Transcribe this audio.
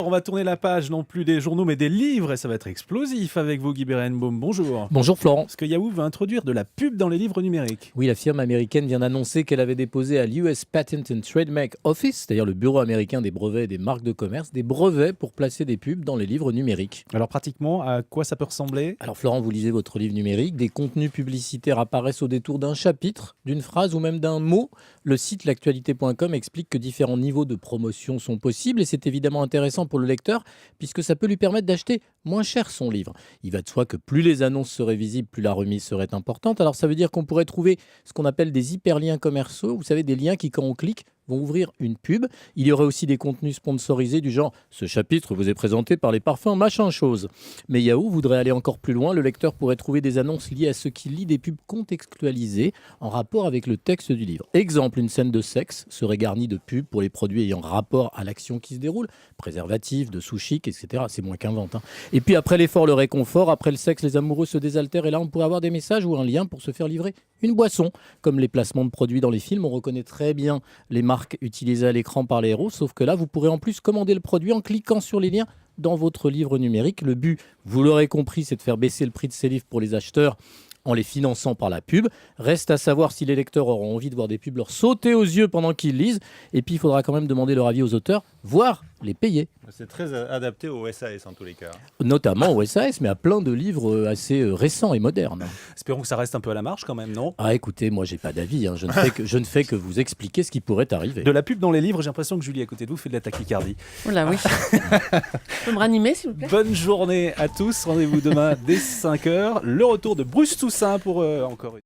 On va tourner la page non plus des journaux mais des livres et ça va être explosif avec vous Guy Berenbaum. Bonjour. Bonjour Florent. Parce que Yahoo va introduire de la pub dans les livres numériques. Oui, la firme américaine vient d'annoncer qu'elle avait déposé à l'US Patent and Trademark Office, c'est-à-dire le bureau américain des brevets et des marques de commerce, des brevets pour placer des pubs dans les livres numériques. Alors pratiquement, à quoi ça peut ressembler ? Alors Florent, vous lisez votre livre numérique, des contenus publicitaires apparaissent au détour d'un chapitre, d'une phrase ou même d'un mot. Le site l'actualité.com explique que différents niveaux de promotion sont possibles et c'est évidemment intéressant pour le lecteur puisque ça peut lui permettre d'acheter moins cher son livre. Il va de soi que plus les annonces seraient visibles, plus la remise serait importante. Alors ça veut dire qu'on pourrait trouver ce qu'on appelle des hyperliens commerciaux, vous savez, des liens qui, quand on clique, vont ouvrir une pub. Il y aurait aussi des contenus sponsorisés du genre « Ce chapitre vous est présenté par les parfums machin chose ». Mais Yahoo voudrait aller encore plus loin. Le lecteur pourrait trouver des annonces liées à ce qu'il lit, des pubs contextualisées en rapport avec le texte du livre. Exemple, une scène de sexe serait garnie de pubs pour les produits ayant rapport à l'action qui se déroule. Préservatifs, dessous chic, etc. C'est moins qu'un vente. Et puis après l'effort, le réconfort. Après le sexe, les amoureux se désaltèrent. Et là, on pourrait avoir des messages ou un lien pour se faire livrer une boisson. Comme les placements de produits dans les films, on reconnaît très bien les marques utilisées à l'écran par les héros, sauf que là, vous pourrez en plus commander le produit en cliquant sur les liens dans votre livre numérique. Le but, vous l'aurez compris, c'est de faire baisser le prix de ces livres pour les acheteurs en les finançant par la pub. Reste à savoir si les lecteurs auront envie de voir des pubs leur sauter aux yeux pendant qu'ils lisent. Et puis, il faudra quand même demander leur avis aux auteurs, voire les payer. C'est très adapté au SAS en tous les cas. Notamment au SAS, mais à plein de livres assez récents et modernes. Espérons que ça reste un peu à la marge quand même, non ? Ah écoutez, moi j'ai pas d'avis, hein. Je ne fais que vous expliquer ce qui pourrait arriver. De la pub dans les livres, j'ai l'impression que Julie à côté de vous fait de la tachycardie. Oula, oui. Vous pouvez me ranimer, s'il vous plaît ? Bonne journée à tous, rendez-vous demain dès 5h. Le retour de Bruce Toussaint pour encore une...